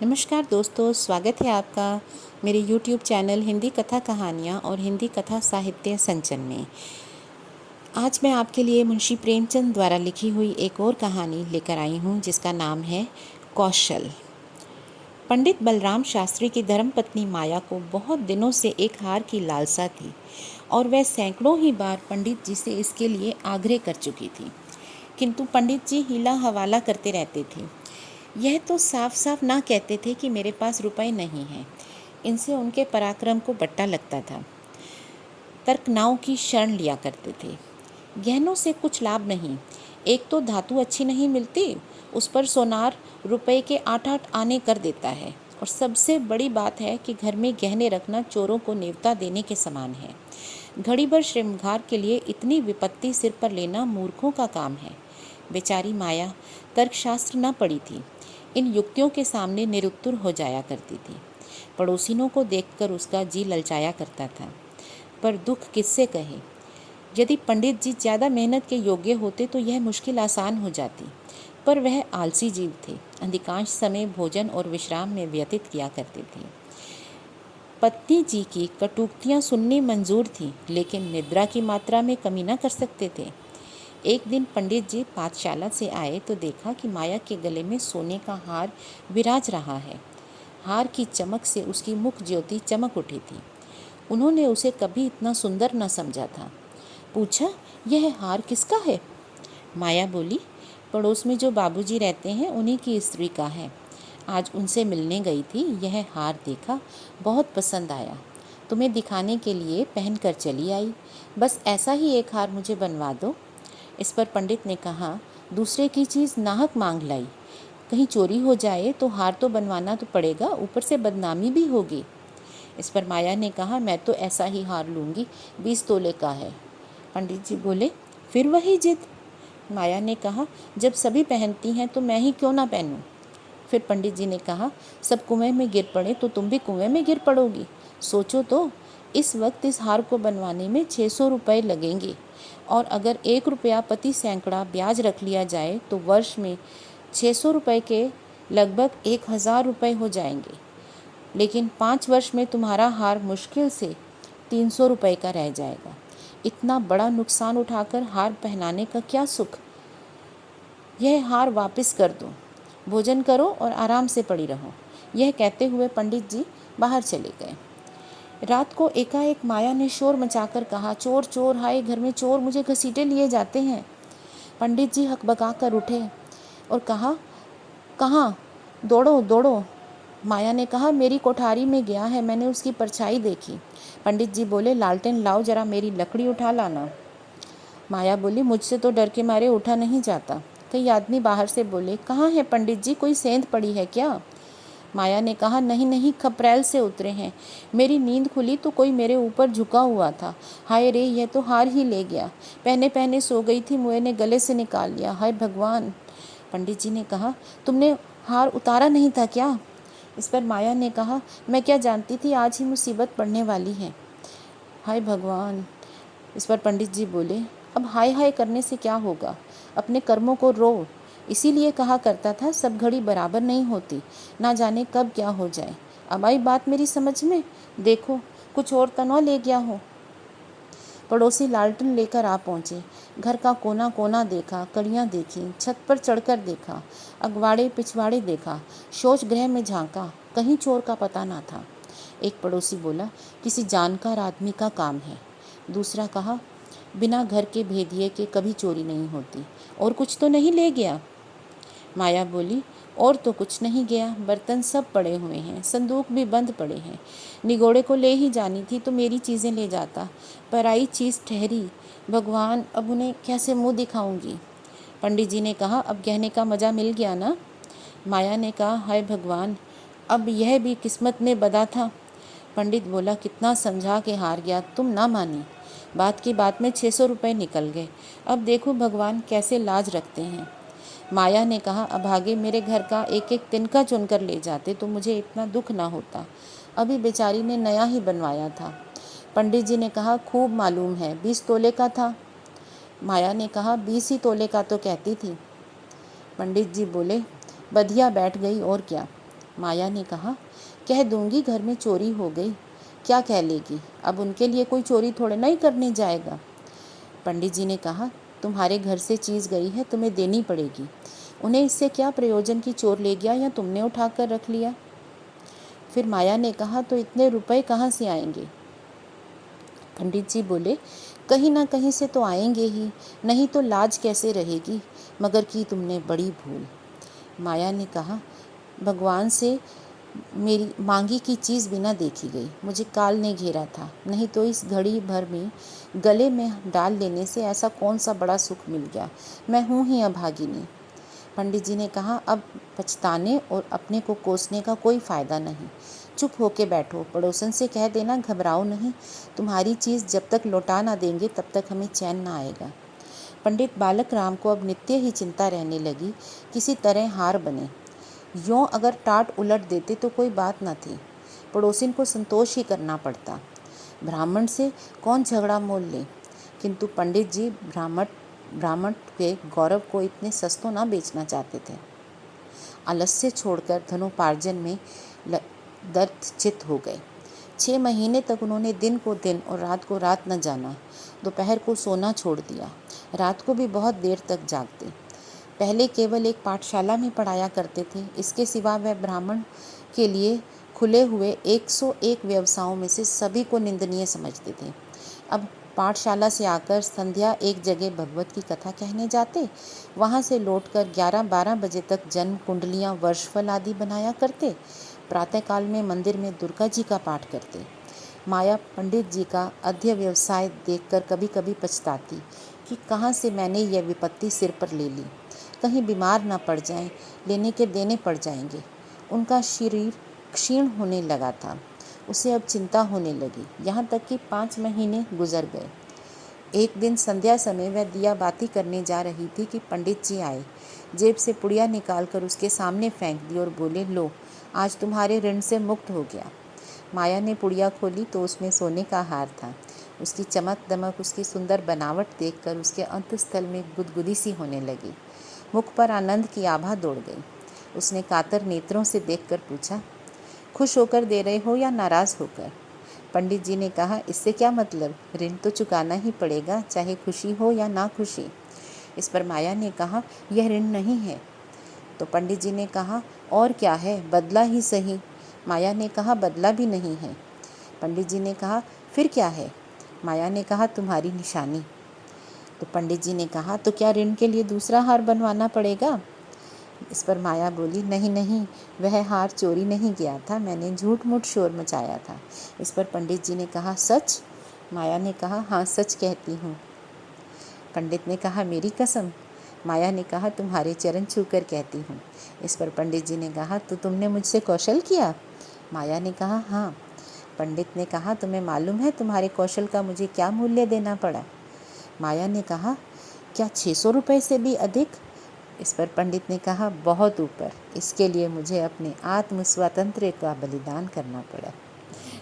नमस्कार दोस्तों, स्वागत है आपका मेरे YouTube चैनल हिंदी कथा कहानियाँ और हिंदी कथा साहित्य संचन में। आज मैं आपके लिए मुंशी प्रेमचंद द्वारा लिखी हुई एक और कहानी लेकर आई हूँ जिसका नाम है कौशल। पंडित बलराम शास्त्री की धर्मपत्नी माया को बहुत दिनों से एक हार की लालसा थी और वह सैकड़ों ही बार पंडित जी से इसके लिए आग्रह कर चुकी थी, किंतु पंडित जी हीला हवाला करते रहते थे। यह तो साफ साफ ना कहते थे कि मेरे पास रुपए नहीं हैं। इनसे उनके पराक्रम को बट्टा लगता था। तर्कनाओं की शरण लिया करते थे। गहनों से कुछ लाभ नहीं, एक तो धातु अच्छी नहीं मिलती, उस पर सोनार रुपए के 8-8 आने कर देता है, और सबसे बड़ी बात है कि घर में गहने रखना चोरों को नेवता देने के समान है। घड़ी भर श्रृंगार के लिए इतनी विपत्ति सिर पर लेना मूर्खों का काम है। बेचारी माया तर्कशास्त्र न पढ़ी थी, इन युक्तियों के सामने निरुत्तर हो जाया करती थी। पड़ोसिनों को देखकर उसका जी ललचाया करता था, पर दुख किससे कहे। यदि पंडित जी ज़्यादा मेहनत के योग्य होते तो यह मुश्किल आसान हो जाती, पर वह आलसी जीव थे, अधिकांश समय भोजन और विश्राम में व्यतीत किया करते थे। पत्नी जी की कटुक्तियाँ सुननी मंजूर थी, लेकिन निद्रा की मात्रा में कमी न कर सकते थे। एक दिन पंडित जी पाठशाला से आए तो देखा कि माया के गले में सोने का हार विराज रहा है। हार की चमक से उसकी मुख ज्योति चमक उठी थी। उन्होंने उसे कभी इतना सुंदर न समझा था। पूछा, यह हार किसका है? माया बोली, पड़ोस में जो बाबूजी रहते हैं उन्हीं की स्त्री का है। आज उनसे मिलने गई थी, यह हार देखा, बहुत पसंद आया, तुम्हें दिखाने के लिए पहन कर चली आई। बस ऐसा ही एक हार मुझे बनवा दो। इस पर पंडित ने कहा, दूसरे की चीज़ नाहक मांग लाई, कहीं चोरी हो जाए तो हार तो बनवाना तो पड़ेगा, ऊपर से बदनामी भी होगी। इस पर माया ने कहा, मैं तो ऐसा ही हार लूँगी, 20 तोले का है। पंडित जी बोले, फिर वही जिद। माया ने कहा, जब सभी पहनती हैं तो मैं ही क्यों ना पहनूं। फिर पंडित जी ने कहा, सब कुएं में गिर पड़े तो तुम भी कुएं में गिर पड़ोगी। सोचो तो, इस वक्त इस हार को बनवाने में 600 रुपये लगेंगे, और अगर 1 रुपया प्रति सैकड़ा ब्याज रख लिया जाए तो वर्ष में 600 रुपये के लगभग 1000 रुपये हो जाएंगे। लेकिन 5 वर्ष में तुम्हारा हार मुश्किल से 300 रुपये का रह जाएगा। इतना बड़ा नुकसान उठाकर हार पहनाने का क्या सुख। यह हार वापस कर दो, भोजन करो और आराम से पड़ी रहो। यह कहते हुए पंडित जी बाहर चले गए। रात को एकाएक माया ने शोर मचाकर कहा, चोर चोर, हाय घर में चोर, मुझे घसीटे लिए जाते हैं। पंडित जी हकबका कर उठे और कहा, कहाँ? दौड़ो दौड़ो। माया ने कहा, मेरी कोठारी में गया है, मैंने उसकी परछाई देखी। पंडित जी बोले, लालटेन लाओ, जरा मेरी लकड़ी उठा लाना। माया बोली, मुझसे तो डर के मारे उठा नहीं जाता। कई आदमी बाहर से बोले, कहाँ है पंडित जी, कोई सेंध पड़ी है क्या? माया ने कहा, नहीं नहीं, खपरैल से उतरे हैं। मेरी नींद खुली तो कोई मेरे ऊपर झुका हुआ था। हाय रे, यह तो हार ही ले गया। पहने पहने सो गई थी, मुए ने गले से निकाल लिया। हाय भगवान। पंडित जी ने कहा, तुमने हार उतारा नहीं था क्या? इस पर माया ने कहा, मैं क्या जानती थी आज ही मुसीबत पड़ने वाली है। हाय भगवान। इस पर पंडित जी बोले, अब हाय हाय करने से क्या होगा, अपने कर्मों को रो। इसीलिए कहा करता था, सब घड़ी बराबर नहीं होती, ना जाने कब क्या हो जाए। अब आई बात मेरी समझ में। देखो, कुछ और तनवा ले गया हो। पड़ोसी लालटेन लेकर आ पहुँचे। घर का कोना कोना देखा, कड़ियाँ देखी, छत पर चढ़कर देखा, अगवाड़े पिछवाड़े देखा, शौच गृह में झांका, कहीं चोर का पता ना था। एक पड़ोसी बोला, किसी जानकार आदमी का काम है। दूसरा कहा, बिना घर के भेदिए के कभी चोरी नहीं होती। और कुछ तो नहीं ले गया? माया बोली, और तो कुछ नहीं गया, बर्तन सब पड़े हुए हैं, संदूक भी बंद पड़े हैं। निगोड़े को ले ही जानी थी तो मेरी चीज़ें ले जाता, पराई चीज़ ठहरी। भगवान, अब उन्हें कैसे मुँह दिखाऊंगी। पंडित जी ने कहा, अब गहने का मज़ा मिल गया ना? माया ने कहा, हाय भगवान, अब यह भी किस्मत में बदा था। पंडित बोला, कितना समझा के हार गया, तुम ना मानी। बात की बात में 600 रुपये निकल गए। अब देखो भगवान कैसे लाज रखते हैं। माया ने कहा, अभागे, मेरे घर का एक एक तिनका चुनकर ले जाते तो मुझे इतना दुख ना होता। अभी बेचारी ने नया ही बनवाया था। पंडित जी ने कहा, खूब मालूम है, 20 तोले का था। माया ने कहा, 20 ही तोले का तो कहती थी। पंडित जी बोले, बधिया बैठ गई और क्या। माया ने कहा, कह दूंगी घर में चोरी हो गई, क्या कह लेगी, अब उनके लिए कोई चोरी थोड़े ना ही करने जाएगा। पंडित जी ने कहा, तुम्हारे घर से चीज़ गई है, तुम्हें देनी पड़ेगी, उन्हें इससे क्या प्रयोजन कि चोर ले गया या तुमने उठा कर रख लिया। फिर माया ने कहा, तो इतने रुपए कहाँ से आएंगे। पंडित जी बोले, कहीं ना कहीं से तो आएंगे ही, नहीं तो लाज कैसे रहेगी, मगर की तुमने बड़ी भूल। माया ने कहा, भगवान से मेरी मांगी की चीज़ बिना देखी गई, मुझे काल ने घेरा था, नहीं तो इस घड़ी भर में गले में डाल लेने से ऐसा कौन सा बड़ा सुख मिल गया, मैं हूँ ही अभागिनी। पंडित जी ने कहा, अब पछताने और अपने को कोसने का कोई फ़ायदा नहीं, चुप होके बैठो, पड़ोसन से कह देना घबराओ नहीं, तुम्हारी चीज़ जब तक लौटा ना देंगे तब तक हमें चैन ना आएगा। पंडित बालक राम को अब नित्य ही चिंता रहने लगी, किसी तरह हार बने, यों अगर टाट उलट देते तो कोई बात न थी, पड़ोसिन को संतोष ही करना पड़ता, ब्राह्मण से कौन झगड़ा मोल ले। किंतु पंडित जी ब्राह्मण के गौरव को इतने सस्तों न बेचना चाहते थे। आलस्य छोड़कर धनोपार्जन में दर्द चित हो गए। 6 महीने तक उन्होंने दिन को दिन और रात को रात न जाना, दोपहर को सोना छोड़ दिया, रात को भी बहुत देर तक जागते। पहले केवल एक पाठशाला में पढ़ाया करते थे, इसके सिवा वह ब्राह्मण के लिए खुले हुए 101 व्यवसायों में से सभी को निंदनीय समझते थे। अब पाठशाला से आकर संध्या एक जगह भगवत की कथा कहने जाते, वहाँ से लौटकर 11-12 बजे तक जन्म कुंडलियाँ, वर्षफल आदि बनाया करते, प्रातःकाल में मंदिर में दुर्गा जी का पाठ करते। माया पंडित जी का अध्य व्यवसाय देखकर कभी कभी पछताती कि कहाँ से मैंने यह विपत्ति सिर पर ले ली, कहीं बीमार न पड़ जाएं, लेने के देने पड़ जाएंगे। उनका शरीर क्षीण होने लगा था, उसे अब चिंता होने लगी, यहाँ तक कि 5 महीने गुजर गए। एक दिन संध्या समय वह दिया बाती करने जा रही थी कि पंडित जी आए, जेब से पुड़िया निकालकर उसके सामने फेंक दी और बोले, लो, आज तुम्हारे ऋण से मुक्त हो गया। माया ने पुड़िया खोली तो उसमें सोने का हार था। उसकी चमक दमक, उसकी सुंदर बनावट देखकर उसके अंतस्थल में गुदगुदी सी होने लगी, मुख पर आनंद की आभा दौड़ गई। उसने कातर नेत्रों से देखकर पूछा, खुश होकर दे रहे हो या नाराज़ होकर। पंडित जी ने कहा, इससे क्या मतलब, ऋण तो चुकाना ही पड़ेगा, चाहे खुशी हो या ना खुशी। इस पर माया ने कहा, यह ऋण नहीं है। तो पंडित जी ने कहा, और क्या है, बदला ही सही। माया ने कहा, बदला भी नहीं है। पंडित जी ने कहा, फिर क्या है। माया ने कहा, तुम्हारी निशानी। तो पंडित जी ने कहा, तो क्या ऋण के लिए दूसरा हार बनवाना पड़ेगा। इस पर माया बोली, नहीं नहीं, वह हार चोरी नहीं गया था, मैंने झूठ मूठ शोर मचाया था। इस पर पंडित जी ने कहा, सच। माया ने कहा, हाँ सच कहती हूँ। पंडित ने कहा, मेरी कसम। माया ने कहा, तुम्हारे चरण छूकर कहती हूँ। इस पर पंडित जी ने कहा, तो तुमने मुझसे कौशल किया। माया ने कहा, हाँ। पंडित ने कहा, तुम्हें मालूम है तुम्हारे कौशल का मुझे क्या मूल्य देना पड़ा। माया ने कहा, क्या 600 रुपये से भी अधिक। इस पर पंडित ने कहा, बहुत ऊपर, इसके लिए मुझे अपने आत्म स्वातंत्र्य का बलिदान करना पड़ा।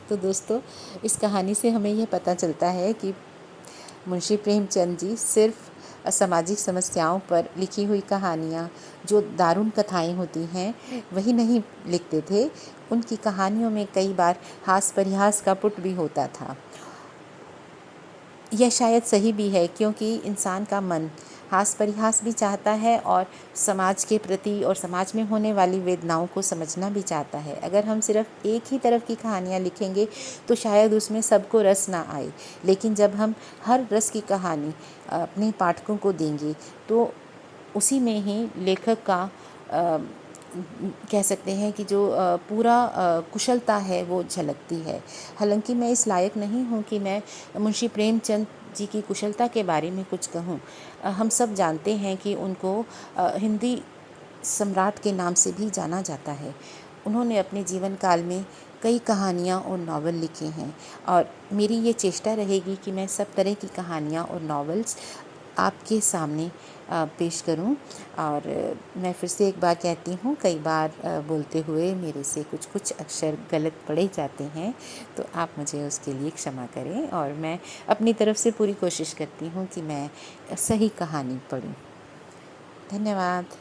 तो दोस्तों, इस कहानी से हमें यह पता चलता है कि मुंशी प्रेमचंद जी सिर्फ सामाजिक समस्याओं पर लिखी हुई कहानियाँ, जो दारुण कथाएं होती हैं, वही नहीं लिखते थे। उनकी कहानियों में कई बार हास परिहास का पुट भी होता था। यह शायद सही भी है, क्योंकि इंसान का मन हास परिहास भी चाहता है और समाज के प्रति और समाज में होने वाली वेदनाओं को समझना भी चाहता है। अगर हम सिर्फ एक ही तरफ की कहानियाँ लिखेंगे तो शायद उसमें सबको रस ना आए, लेकिन जब हम हर रस की कहानी अपने पाठकों को देंगे तो उसी में ही लेखक का कह सकते हैं कि जो पूरा कुशलता है वो झलकती है। हालांकि मैं इस लायक नहीं हूँ कि मैं मुंशी प्रेमचंद जी की कुशलता के बारे में कुछ कहूँ। हम सब जानते हैं कि उनको हिंदी सम्राट के नाम से भी जाना जाता है। उन्होंने अपने जीवन काल में कई कहानियाँ और नावल लिखे हैं और मेरी ये चेष्टा रहेगी कि मैं सब तरह की कहानियाँ और नावल्स आपके सामने पेश करूं। और मैं फिर से एक बार कहती हूं, कई बार बोलते हुए मेरे से कुछ अक्षर गलत पढ़े जाते हैं, तो आप मुझे उसके लिए क्षमा करें और मैं अपनी तरफ से पूरी कोशिश करती हूं कि मैं सही कहानी पढूं। धन्यवाद।